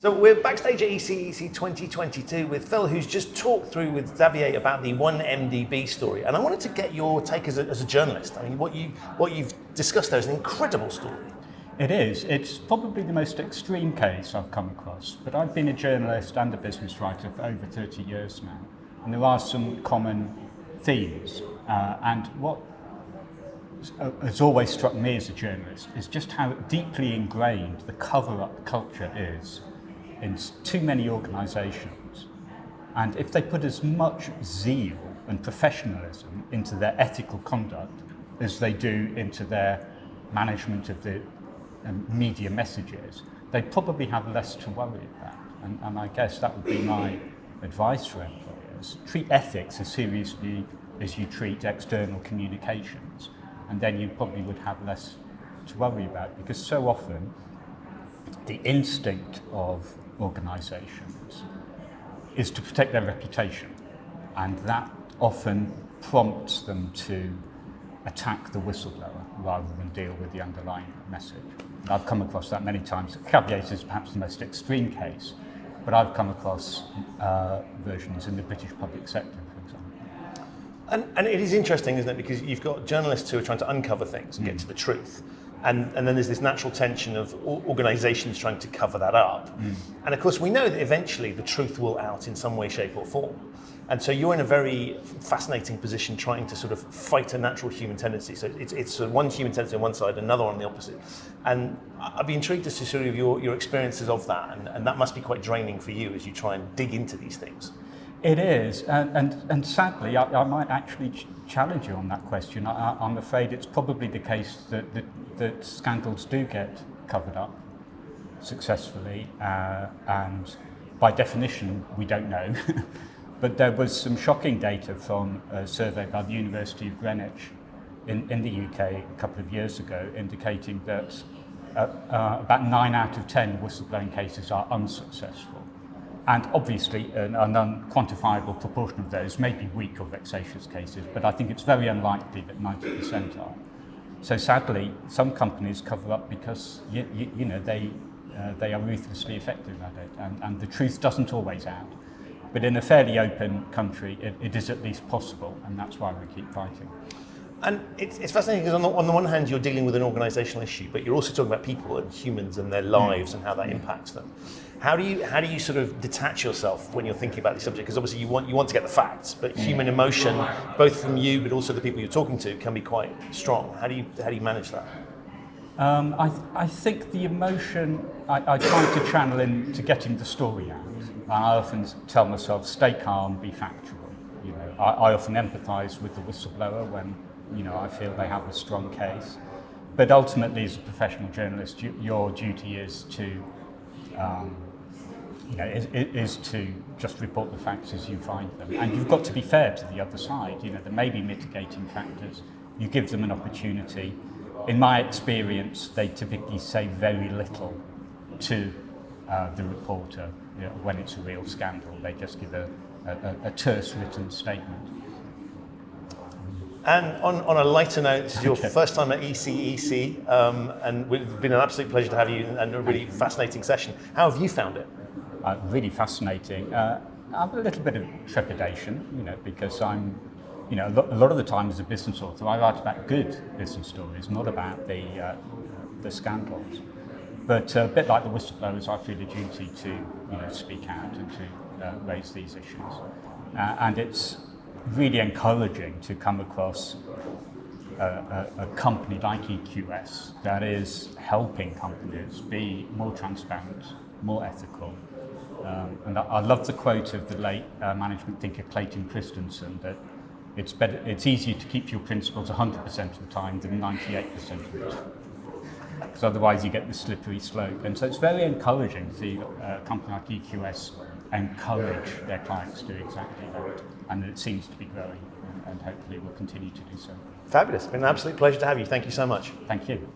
So we're backstage at ECEC 2022 with Phil, who's just talked through with Xavier about the 1MDB story. And I wanted to get your take as a journalist. I mean, what you've discussed there is an incredible story. It is. It's probably the most extreme case I've come across, but I've been a journalist and a business writer for over 30 years now. And there are some common themes. And what has always struck me as a journalist is just how deeply ingrained the cover-up culture is in too many organisations. And if they put as much zeal and professionalism into their ethical conduct as they do into their management of the media messages, they probably have less to worry about. And I guess that would be my advice for employers. Treat ethics as seriously as you treat external communications, and then you probably would have less to worry about, because so often the instinct of organisations is to protect their reputation, and that often prompts them to attack the whistleblower rather than deal with the underlying message. And I've come across that many times. Caveat is perhaps the most extreme case, but I've come across versions in the British public sector, for example. And it is interesting, isn't it? Because you've got journalists who are trying to uncover things and get to the truth. And then there's this natural tension of organisations trying to cover that up. And of course, we know that eventually the truth will out in some way, shape or form. And so you're in a very fascinating position trying to sort of fight a natural human tendency. So it's sort of one human tendency on one side, another on the opposite. And I'd be intrigued as to sort of your experiences of that. And that must be quite draining for you as you try and dig into these things. It is, and sadly, I might actually challenge you on that question. I'm afraid it's probably the case that scandals do get covered up successfully, and by definition, we don't know. But there was some shocking data from a survey by the University of Greenwich in the UK a couple of years ago, indicating that about 9 out of 10 whistleblowing cases are unsuccessful. And obviously, an unquantifiable proportion of those may be weak or vexatious cases, but I think it's very unlikely that 90% are. So sadly, some companies cover up because they are ruthlessly effective at it, and the truth doesn't always out. But in a fairly open country, it is at least possible, and that's why we keep fighting. And it's fascinating because on the one hand, you're dealing with an organisational issue, but you're also talking about people and humans and their lives and how that impacts them. How do you sort of detach yourself when you're thinking about this subject? Because obviously you want to get the facts, but human emotion, both from you but also the people you're talking to, can be quite strong. How do you manage that? I think the emotion I try to channel into getting the story out. I often tell myself, stay calm, be factual. You know, I often empathise with the whistleblower when I feel they have a strong case. But ultimately, as a professional journalist, your duty is to is to just report the facts as you find them. And you've got to be fair to the other side. There may be mitigating factors. You give them an opportunity. In my experience, they typically say very little to the reporter when it's a real scandal. They just give a terse written statement. And on a lighter note, this is your first time at ECEC, and it's been an absolute pleasure to have you and a really fascinating session. How have you found it? Really fascinating. I have a little bit of trepidation, because I'm, a lot of the time as a business author, I write about good business stories, not about the scandals. But a bit like the whistleblowers, I feel a duty to speak out and to raise these issues. And it's really encouraging to come across a company like EQS that is helping companies be more transparent, more ethical. And I love the quote of the late management thinker Clayton Christensen that it's easier to keep your principles 100% of the time than 98% of the time. Because otherwise you get the slippery slope. And so it's very encouraging to see a company like EQS encourage their clients to do exactly that. And it seems to be growing, and hopefully will continue to do so. Fabulous. It's been an absolute pleasure to have you. Thank you so much. Thank you.